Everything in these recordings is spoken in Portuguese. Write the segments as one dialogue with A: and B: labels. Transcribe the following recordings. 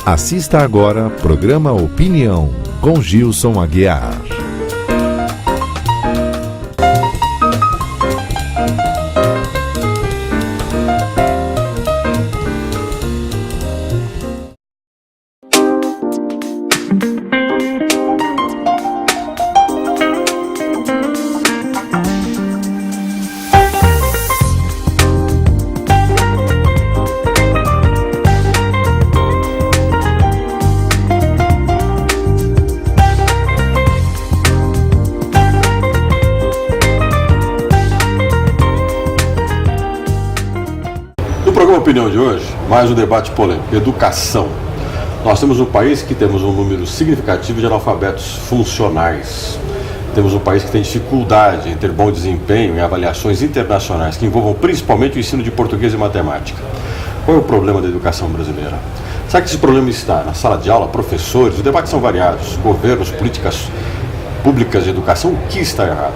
A: Assista agora programa Opinião, com Gilson Aguiar.
B: Opinião de hoje, mais um debate polêmico, educação. Nós temos um país que temos um número significativo de analfabetos funcionais. Temos um país que tem dificuldade em ter bom desempenho em avaliações internacionais que envolvam principalmente o ensino de português e matemática. Qual é o problema da educação brasileira? Será que esse problema está na sala de aula, professores? Os debates são variados, governos, políticas públicas de educação, o que está errado?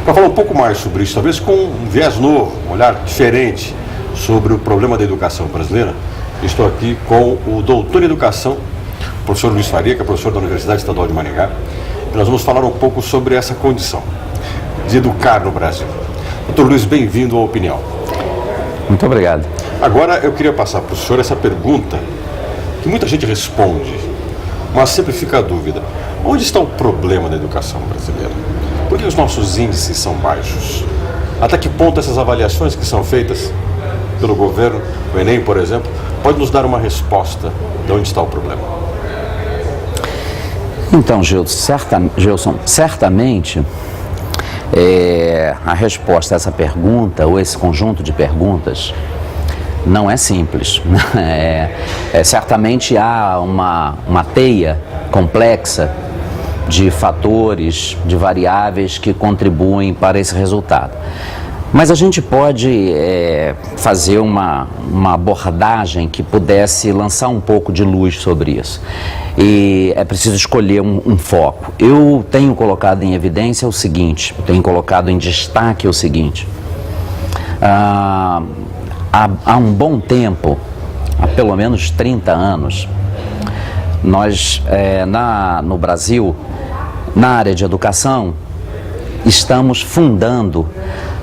B: Para falar um pouco mais sobre isso, talvez com um viés novo, um olhar diferente sobre o problema da educação brasileira, estou aqui com o doutor em educação, professor Luiz Faria, que é professor da Universidade Estadual de Maringá, e nós vamos falar um pouco sobre essa condição de educar no Brasil. Doutor Luiz, bem-vindo à Opinião.
C: Muito obrigado.
B: Agora eu queria passar para o senhor essa pergunta que muita gente responde, mas sempre fica a dúvida: onde está o problema da educação brasileira? Por que os nossos índices são baixos? Até que ponto essas avaliações que são feitas pelo governo, o Enem, por exemplo, pode nos dar uma resposta de onde está o problema?
C: Então, Gilson, certamente a resposta a essa pergunta, ou esse conjunto de perguntas, não é simples. Certamente há uma teia complexa de fatores, de variáveis que contribuem para esse resultado. Mas a gente pode fazer uma abordagem que pudesse lançar um pouco de luz sobre isso. E é preciso escolher um foco. Eu tenho colocado em evidência o seguinte, eu tenho colocado em destaque o seguinte. Há um bom tempo, há pelo menos 30 anos, nós, no Brasil, na área de educação, estamos fundando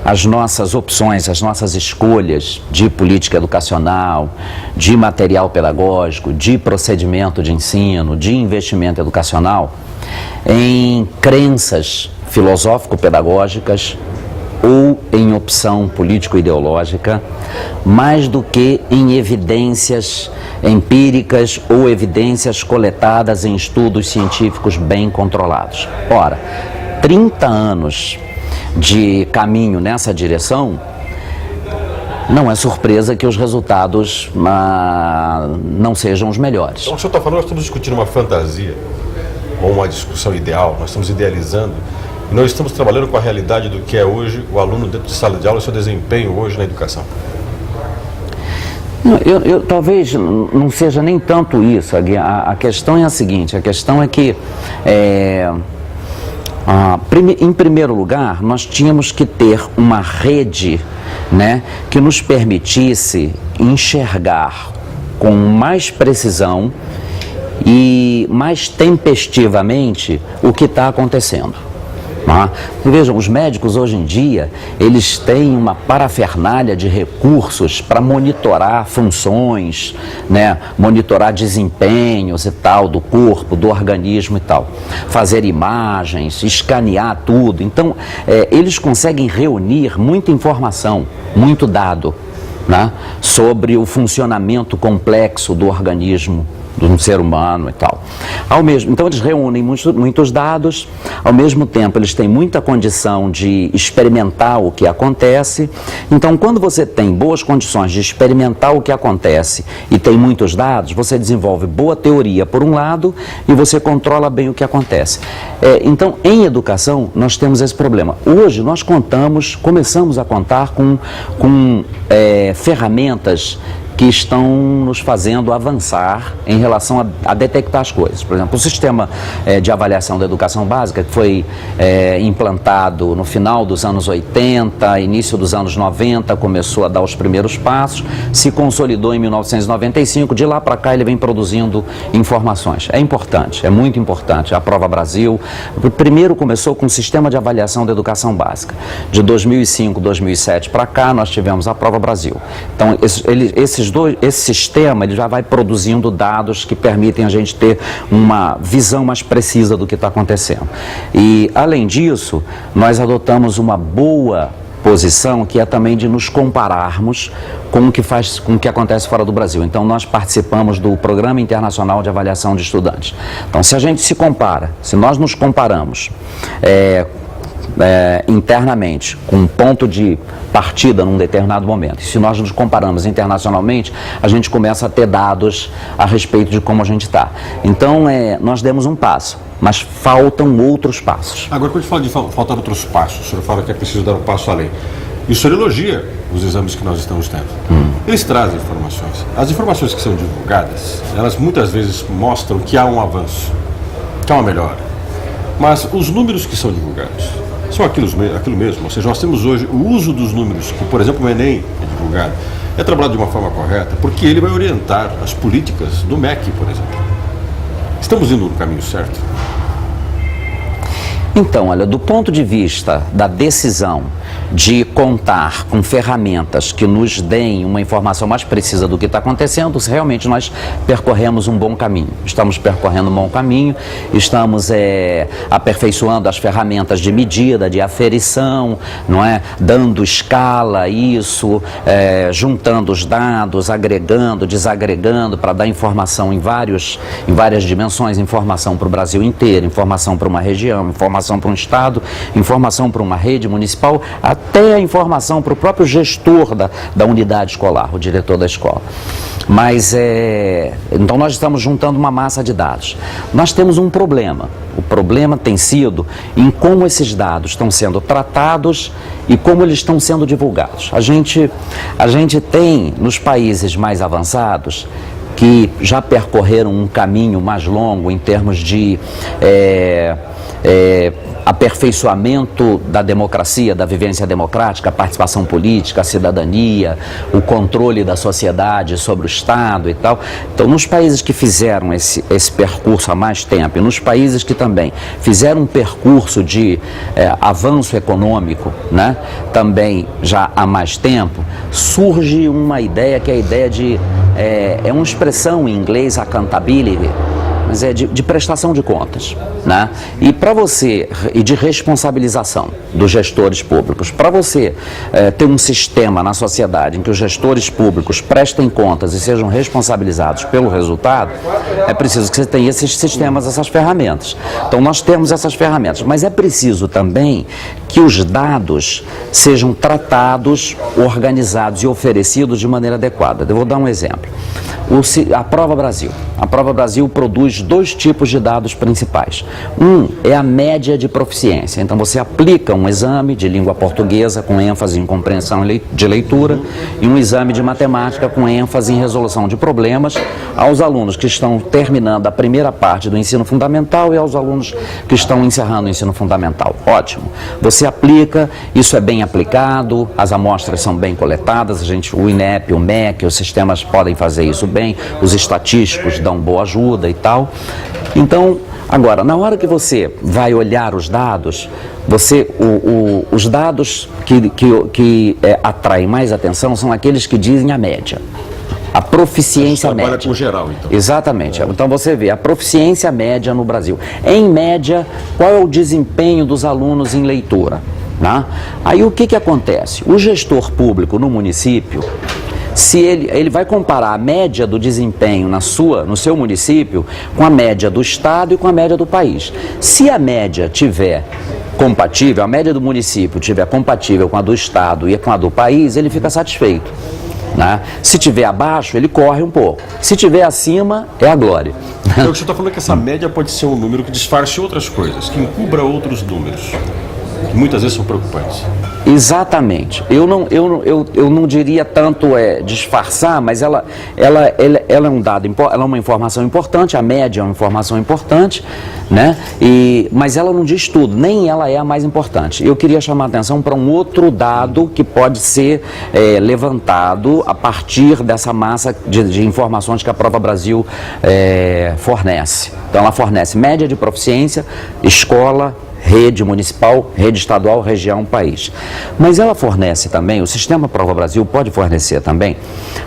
C: as nossas opções, as nossas escolhas de política educacional, de material pedagógico, de procedimento de ensino, de investimento educacional, em crenças filosófico-pedagógicas ou em opção político-ideológica, mais do que em evidências empíricas ou evidências coletadas em estudos científicos bem controlados. Ora, 30 anos de caminho nessa direção, não é surpresa que os resultados não sejam os melhores.
B: Então, o senhor está falando, nós estamos discutindo uma fantasia ou uma discussão ideal, nós estamos idealizando e nós estamos trabalhando com a realidade do que é hoje o aluno dentro de sala de aula e o seu desempenho hoje na educação.
C: Talvez não seja nem tanto isso. A questão é a seguinte, a questão é que em primeiro lugar, nós tínhamos que ter uma rede, que nos permitisse enxergar com mais precisão e mais tempestivamente o que está acontecendo. Vejam, os médicos hoje em dia, eles têm uma parafernália de recursos para monitorar funções, monitorar desempenhos e tal do corpo, do organismo e tal, fazer imagens, escanear tudo. Então, eles conseguem reunir muita informação, muito dado, sobre o funcionamento complexo do organismo de um ser humano e tal. Então eles reúnem muitos dados, ao mesmo tempo eles têm muita condição de experimentar o que acontece. Então, quando você tem boas condições de experimentar o que acontece e tem muitos dados, você desenvolve boa teoria por um lado e você controla bem o que acontece. Então, em educação, nós temos esse problema. Hoje nós começamos a contar com ferramentas que estão nos fazendo avançar em relação a detectar as coisas. Por exemplo, o sistema de avaliação da educação básica, que foi implantado no final dos anos 80, início dos anos 90, começou a dar os primeiros passos, se consolidou em 1995, de lá para cá ele vem produzindo informações. É importante, é muito importante. A Prova Brasil, primeiro começou com o sistema de avaliação da educação básica. De 2005, 2007 para cá, nós tivemos a Prova Brasil. Então, esse sistema ele já vai produzindo dados que permitem a gente ter uma visão mais precisa do que está acontecendo. E, além disso, nós adotamos uma boa posição, que é também de nos compararmos com o que acontece fora do Brasil. Então, nós participamos do Programa Internacional de Avaliação de Estudantes. Então, se a gente se compara, se nós nos comparamos internamente, com um ponto de partida num determinado momento, e se nós nos comparamos internacionalmente, a gente começa a ter dados a respeito de como a gente está. Então, nós demos um passo, mas faltam outros passos.
B: Agora, quando a gente fala de faltar outros passos, o senhor fala que é preciso dar um passo além. E o senhor elogia os exames que nós estamos tendo. Eles trazem informações. As informações que são divulgadas, elas muitas vezes mostram que há um avanço, que há uma melhora. Mas os números que são divulgados são aquilo mesmo. Ou seja, nós temos hoje o uso dos números, que, por exemplo, o Enem é divulgado, é trabalhado de uma forma correta, porque ele vai orientar as políticas do MEC, por exemplo. Estamos indo no caminho certo?
C: Então, olha, do ponto de vista da decisão de contar com ferramentas que nos deem uma informação mais precisa do que está acontecendo, realmente nós percorremos um bom caminho. Estamos percorrendo um bom caminho, estamos aperfeiçoando as ferramentas de medida, de aferição, não é? Dando escala a isso, juntando os dados, agregando, desagregando, para dar informação em várias dimensões, informação para o Brasil inteiro, informação para uma região, informação para um estado, informação para uma rede municipal, até a informação para o próprio gestor da unidade escolar, o diretor da escola. Mas, então nós estamos juntando uma massa de dados. Nós temos um problema. O problema tem sido em como esses dados estão sendo tratados e como eles estão sendo divulgados. A gente tem, nos países mais avançados, que já percorreram um caminho mais longo em termos de aperfeiçoamento da democracia, da vivência democrática, a participação política, a cidadania, o controle da sociedade sobre o Estado e tal. Então, nos países que fizeram esse percurso há mais tempo, e nos países que também fizeram um percurso de avanço econômico, né, também já há mais tempo, surge uma ideia que é a ideia de, uma expressão em inglês, accountability, mas é de prestação de contas, né? E de responsabilização dos gestores públicos. Para você ter um sistema na sociedade em que os gestores públicos prestem contas e sejam responsabilizados pelo resultado, é preciso que você tenha esses sistemas, essas ferramentas. Então, nós temos essas ferramentas, mas é preciso também que os dados sejam tratados, organizados e oferecidos de maneira adequada. Eu vou dar um exemplo. A Prova Brasil. A Prova Brasil produz dois tipos de dados principais. Um é a média de proficiência. Então, você aplica um exame de língua portuguesa com ênfase em compreensão de leitura e um exame de matemática com ênfase em resolução de problemas aos alunos que estão terminando a primeira parte do ensino fundamental e aos alunos que estão encerrando o ensino fundamental. Ótimo. Você aplica, isso é bem aplicado, as amostras são bem coletadas, o INEP, o MEC, os sistemas podem fazer isso bem, os estatísticos dão boa ajuda e tal. Então, agora, na hora que você vai olhar os dados, os dados que atraem mais atenção são aqueles que dizem a média. A proficiência média.
B: Trabalha com geral, então.
C: Exatamente. Então você vê a proficiência média no Brasil. Em média, qual é o desempenho dos alunos em leitura? Né? Aí o que acontece? O gestor público no município, se ele vai comparar a média do desempenho no seu município com a média do estado e com a média do país. Se a média tiver compatível, a média do município tiver compatível com a do estado e com a do país, ele fica satisfeito. Né? Se tiver abaixo, ele corre um pouco. Se tiver acima, é a glória.
B: Então, o que você está falando é que essa média pode ser um número que disfarce outras coisas, que encubra outros números. que muitas vezes são preocupantes.
C: Exatamente. Eu não diria tanto disfarçar, mas ela é um dado, ela é uma informação importante, a média é uma informação importante, né? Mas ela não diz tudo, nem ela é a mais importante. Eu queria chamar a atenção para um outro dado que pode ser levantado a partir dessa massa de informações que a Prova Brasil fornece. Então ela fornece média de proficiência, escola, rede municipal, rede estadual, região, país. Mas ela fornece também, o Sistema Prova Brasil pode fornecer também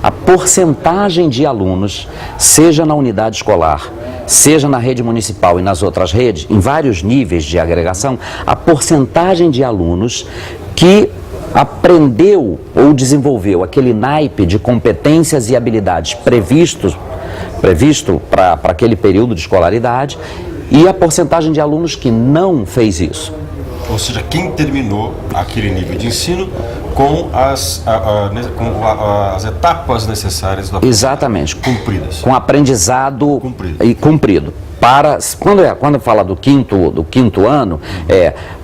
C: a porcentagem de alunos, seja na unidade escolar, seja na rede municipal e nas outras redes, em vários níveis de agregação, a porcentagem de alunos que aprendeu ou desenvolveu aquele naipe de competências e habilidades previsto para aquele período de escolaridade, e a porcentagem de alunos que não fez isso.
B: Ou seja, quem terminou aquele nível de ensino com as etapas necessárias da
C: Exatamente.
B: Cumpridas.
C: Com aprendizado cumprido. Quando fala do quinto ano,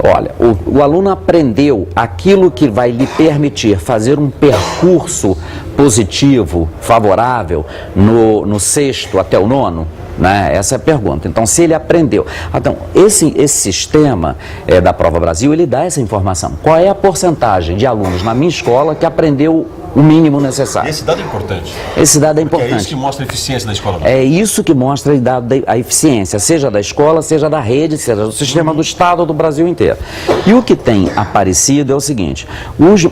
C: olha, o aluno aprendeu aquilo que vai lhe permitir fazer um percurso positivo, favorável, no sexto até o nono. Né? Essa é a pergunta. Então, se ele aprendeu... Então, esse sistema da Prova Brasil, ele dá essa informação. Qual é a porcentagem de alunos na minha escola que aprendeu o mínimo necessário?
B: Esse dado é importante.
C: Esse dado é importante.
B: É isso que mostra a eficiência da escola.
C: É isso que mostra a eficiência, seja da escola, seja da rede, seja do sistema do Estado ou do Brasil inteiro. E o que tem aparecido é o seguinte: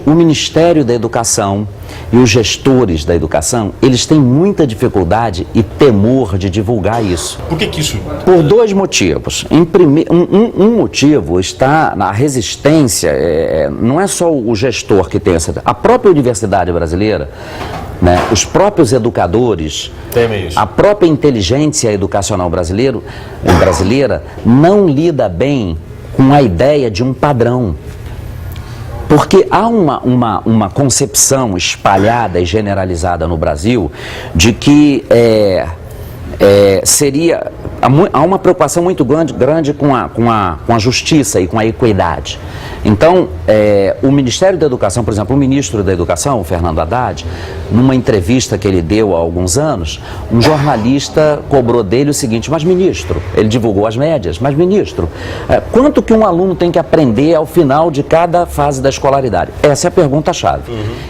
C: o Ministério da Educação e os gestores da educação, eles têm muita dificuldade e temor de divulgar isso.
B: Por que isso?
C: Por dois motivos. Um motivo está na resistência, não é só o gestor que tem essa... A própria universidade brasileira, né, os próprios educadores, a própria inteligência educacional brasileira não lida bem com a ideia de um padrão. Porque há uma concepção espalhada e generalizada no Brasil de que há uma preocupação muito grande com a justiça e com a equidade. Então, o Ministério da Educação, por exemplo, o ministro da Educação, o Fernando Haddad, numa entrevista que ele deu há alguns anos, um jornalista cobrou dele o seguinte: mas ministro, ele divulgou as médias, mas ministro, quanto que um aluno tem que aprender ao final de cada fase da escolaridade? Essa é a pergunta-chave.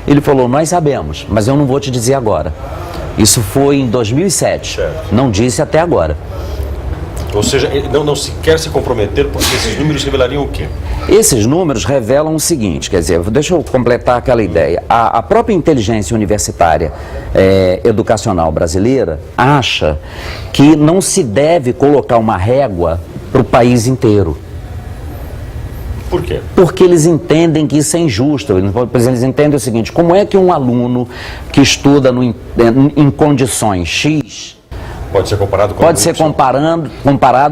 C: Ele falou: nós sabemos, mas eu não vou te dizer agora. Isso foi em 2007, certo. Não disse até agora.
B: Ou seja, ele não se quer se comprometer, porque esses números revelariam o quê?
C: Esses números revelam o seguinte, quer dizer, deixa eu completar aquela ideia. A própria inteligência universitária educacional brasileira acha que não se deve colocar uma régua para o país inteiro.
B: Por quê?
C: Porque eles entendem que isso é injusto. Eles entendem o seguinte: como é que um aluno que estuda em condições X
B: pode ser comparado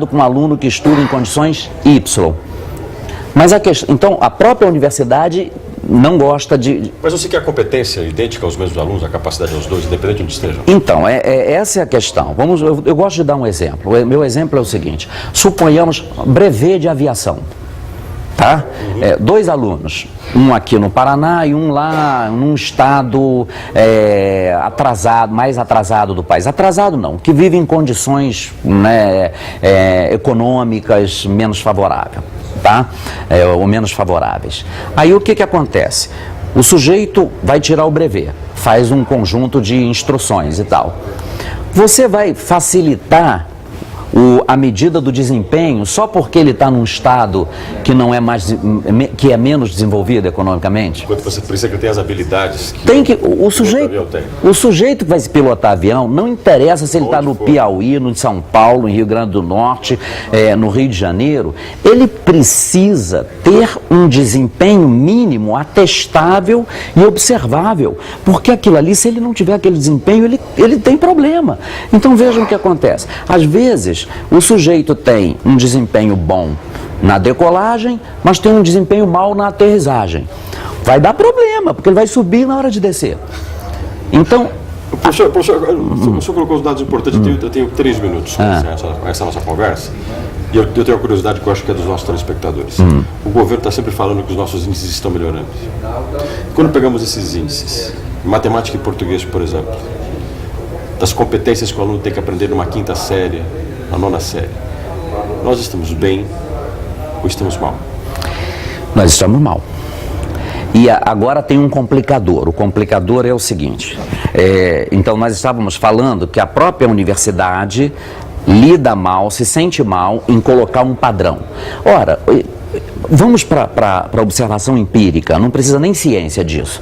B: com
C: um aluno que estuda em condições Y? Mas então a própria universidade não gosta de...
B: Mas você quer a competência idêntica aos mesmos alunos, a capacidade aos dois, independente de onde estejam?
C: Então, essa é a questão. Eu gosto de dar um exemplo. Meu exemplo é o seguinte: suponhamos brevet de aviação. Tá? Dois alunos, um aqui no Paraná e um lá num estado mais atrasado do país. Atrasado não, que vive em condições, né, econômicas menos favoráveis, tá? Ou menos favoráveis. Aí o que acontece? O sujeito vai tirar o brevet, faz um conjunto de instruções e tal. Você vai facilitar a medida do desempenho só porque ele está num estado que não é que é menos desenvolvido economicamente?
B: Enquanto você precisa que tenha as habilidades
C: o sujeito que vai se pilotar avião, não interessa se ele está no Piauí, no São Paulo, em Rio Grande do Norte, no Rio de Janeiro, ele precisa ter um desempenho mínimo atestável e observável, porque aquilo ali, se ele não tiver aquele desempenho, ele tem problema. Então vejam o que acontece. Às vezes o sujeito tem um desempenho bom na decolagem, mas tem um desempenho mau na aterrissagem. Vai dar problema, porque ele vai subir na hora de descer. Então...
B: Professor, o senhor colocou os dados importantes, eu tenho 3 minutos com essa nossa conversa. E eu tenho uma curiosidade que eu acho que é dos nossos telespectadores. O governo está sempre falando que os nossos índices estão melhorando. Quando pegamos esses índices, matemática e português, por exemplo, das competências que o aluno tem que aprender numa 5ª série, na 9ª série, nós estamos bem ou estamos mal?
C: Nós estamos mal. E agora tem um complicador. O complicador é o seguinte. Então nós estávamos falando que a própria universidade lida mal, se sente mal em colocar um padrão. Ora, vamos para a observação empírica, não precisa nem ciência disso.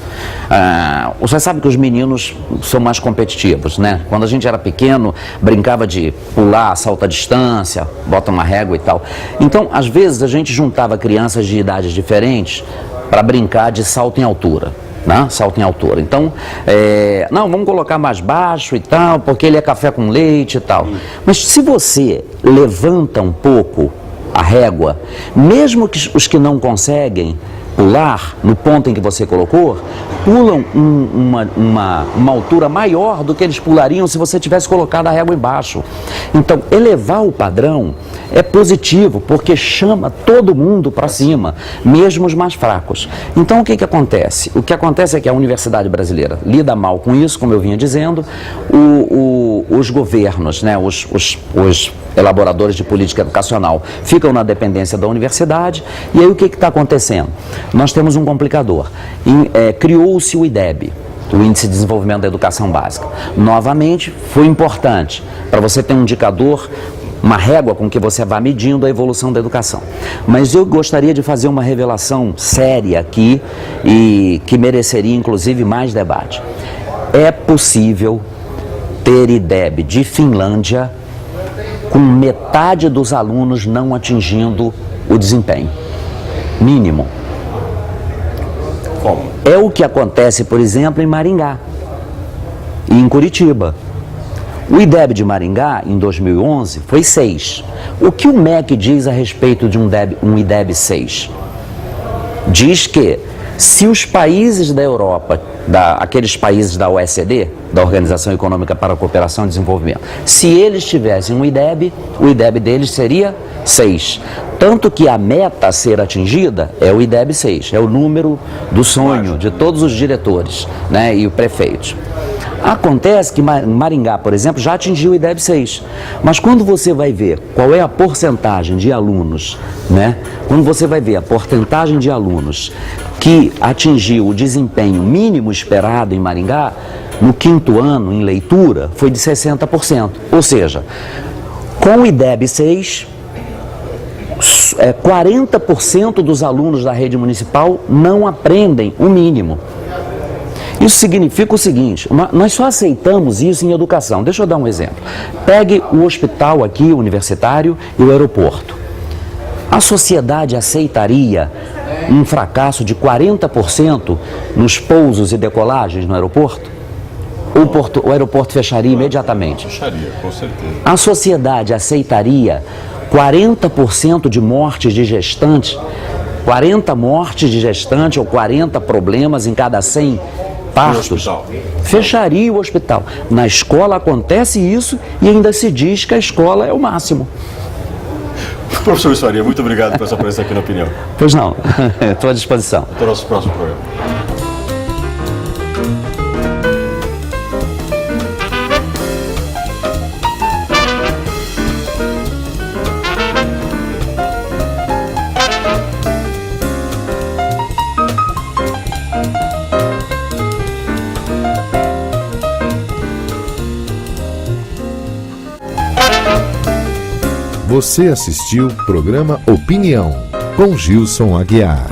C: Você sabe que os meninos são mais competitivos, né? Quando a gente era pequeno, brincava de pular, salto à distância, bota uma régua e tal. Então, às vezes, a gente juntava crianças de idades diferentes para brincar de salto em altura. Né? Salto em altura. Então, não, vamos colocar mais baixo e tal, porque ele é café com leite e tal. Mas se você levanta um pouco a régua, mesmo que os que não conseguem pular no ponto em que você colocou, pulam uma altura maior do que eles pulariam se você tivesse colocado a régua embaixo. Então, elevar o padrão é positivo, porque chama todo mundo para cima, mesmo os mais fracos. Então, o que acontece? O que acontece é que a universidade brasileira lida mal com isso, como eu vinha dizendo, os governos, né, os elaboradores de política educacional ficam na dependência da universidade, e aí o que está acontecendo? Nós temos um complicador. Criou-se o IDEB, o Índice de Desenvolvimento da Educação Básica. Novamente, foi importante para você ter um indicador, uma régua com que você vá medindo a evolução da educação. Mas eu gostaria de fazer uma revelação séria aqui e que mereceria inclusive mais debate. É possível ter IDEB de Finlândia com metade dos alunos não atingindo o desempenho mínimo.
B: Como?
C: É o que acontece, por exemplo, em Maringá e em Curitiba. O IDEB de Maringá, em 2011, foi 6. O que o MEC diz a respeito de um IDEB 6? Diz que se os países da Europa, aqueles países da OECD, da Organização Econômica para a Cooperação e Desenvolvimento, se eles tivessem um IDEB, o IDEB deles seria 6. Tanto que a meta a ser atingida é o IDEB 6, é o número do sonho de todos os diretores, né, e o prefeito. Acontece que Maringá, por exemplo, já atingiu o IDEB 6, mas quando você vai ver qual é a porcentagem de alunos, né, quando você vai ver a porcentagem de alunos que atingiu o desempenho mínimo esperado em Maringá, no 5º ano em leitura, foi de 60%. Ou seja, com o IDEB 6, 40% dos alunos da rede municipal não aprendem o mínimo. Isso significa o seguinte, nós só aceitamos isso em educação. Deixa eu dar um exemplo. Pegue o hospital aqui, universitário, e o aeroporto. A sociedade aceitaria um fracasso de 40% nos pousos e decolagens no aeroporto? Ou o aeroporto fecharia imediatamente?
B: Fecharia, com certeza.
C: A sociedade aceitaria 40% de mortes de gestante, 40 mortes de gestante ou 40 problemas em cada 100 partos? Fecharia o hospital. Na escola acontece isso e ainda se diz que a escola é o máximo.
B: Professor Faria, muito obrigado por essa presença aqui na Opinião.
C: Pois não, estou à disposição.
B: Até o nosso próximo programa.
A: Você assistiu o programa Opinião, com Gilson Aguiar.